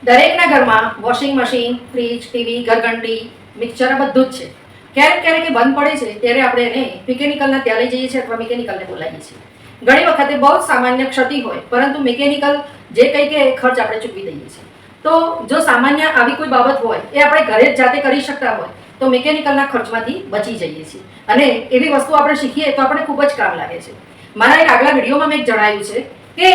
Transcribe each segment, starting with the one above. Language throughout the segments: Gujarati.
દરેકના ઘરમાં વોશિંગ મશીન, ફ્રીજ, ટીવી, ઘરઘંટી, મિક્સર બધું જ છે. ક્યારેક ક્યારેક એ બંધ પડે છે ત્યારે આપણે એને મિકેનિકલના ત્યાં લઈ જઈએ છીએ અથવા મિકેનિકલને બોલાવીએ છીએ. ઘણી વખતે બહુ સામાન્ય ક્ષતિ હોય પરંતુ મિકેનિકલ જે કંઈ કે ખર્ચ આપણે ચૂકવી દઈએ છીએ. તો જો સામાન્ય આવી કોઈ બાબત હોય એ આપણે ઘરે જ જાતે કરી શકતા હોય તો મિકેનિકલના ખર્ચમાંથી બચી જઈએ છીએ અને એવી વસ્તુ આપણે શીખીએ તો આપણે ખૂબ જ કામ લાગે છે. મારા એક આગલા વિડીયોમાં મેં જણાવ્યું છે કે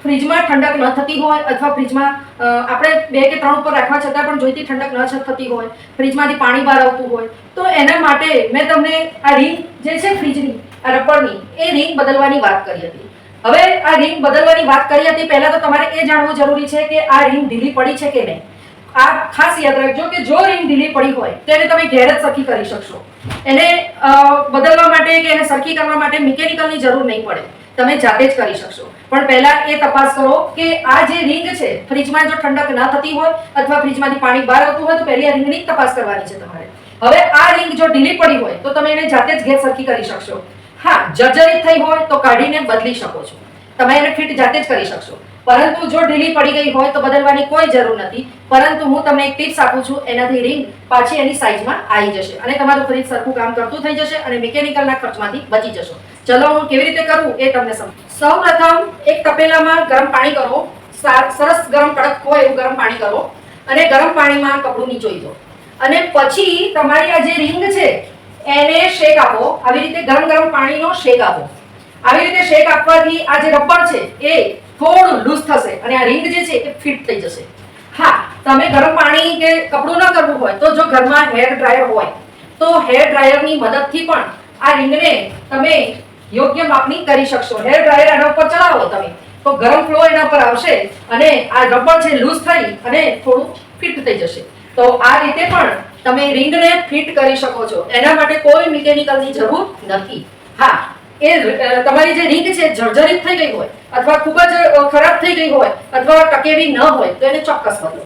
ફ્રીજમાં ઠંડક ન થતી હોય અથવા ફ્રીજમાં આપણે 2 કે 3 ઉપર રાખવા છતાં પણ જોઈતી ઠંડક ન થતી હોય, ફ્રીજમાંથી પાણી બહાર આવતું હોય તો એના માટે મેં તમને આ રિંગ જે છે ફ્રીજની, આ રબરની એ રિંગ બદલવાની વાત કરી હતી. હવે આ રિંગ બદલવાની વાત કરી હતી પહેલા તો તમારે એ જાણવું જરૂરી છે કે આ રિંગ ઢીલી પડી છે કે નહીં. આ ખાસ યાદ રાખજો કે જો રિંગ ઢીલી પડી હોય તો એને તમે ઘેર જ સરખી કરી શકશો. એને બદલવા માટે કે એને સરખી કરવા માટે મિકેનિકલની જરૂર નહીં પડે, તમે જાતે જ કરી શકશો. પણ પહેલા એ તપાસ કરો કે આ જે રિંગ છે ફ્રીજમાં જો ઠંડક ન થતી હોય અથવા ફ્રીજમાંથી પાણી બહાર આવતું હોય તો પહેલી આ રિંગની તપાસ કરવાની છે તમારે. હવે આ રિંગ જો ઢીલી પડી હોય તો તમે એને જાતે જ ઘેર સરખી કરી શકશો. હા, જર્જરિત થઈ હોય તો કાઢીને બદલી શકો છો, તમે એને ફિટ જાતે જ કરી શકશો. પરંતુ જો ઢીલી પડી ગઈ હોય તો બદલવાની કોઈ જરૂર નથી. પરંતુ હું તમને એક ટિપ્સ આપું છું, એનાથી રિંગ પાછી એની સાઈઝમાં આવી જશે અને તમારું ફ્રીજ સરખું કામ કરતું થઈ જશે અને મિકેનિકલના ખર્ચમાંથી બચી જશો. ચલો હું કેવી રીતે કરું એ તમને સમજાવું. સૌપ્રથમ એક તપેલામાં ગરમ પાણી કરો, સરસ ગરમ કડક હોય એવું ગરમ પાણી કરો અને ગરમ પાણીમાં કપડું નીચોઈ દો અને પછી તમારી આ જે રિંગ છે એને શેક આપો. આવી રીતે ગરમ ગરમ પાણીનો શેક આપો. આવી રીતે શેક આપવાથી આ જે રબર છે એ થોડું લૂઝ થશે અને આ રિંગ જે છે એ ફિટ થઈ જશે. હા, તમે ગરમ પાણી કે કપડું ન કરવું હોય તો જો ઘરમાં હેર ડ્રાયર હોય તો હેર ડ્રાયરની મદદથી પણ આ રિંગને તમે યોગ્ય માપની કરી શકશો. હેર ડ્રાયર એના ઉપર ચલાવો તમે તો ગરમ ફ્લો એના પર આવશે અને આ રબર છે લૂઝ થઈ અને થોડું ફિટ થઈ જશે. તો આ રીતે પણ તમે રિંગને ફિટ કરી શકો છો. એના માટે કોઈ મિકેનિકલની જરૂર નથી. હા, એ તમારી જે રિંગ છે જર્જરિત થઈ ગઈ હોય અથવા ખૂબ જ ખરાબ થઈ ગઈ હોય અથવા ટકેવી ન હોય તો એને ચોક્કસ બદલો.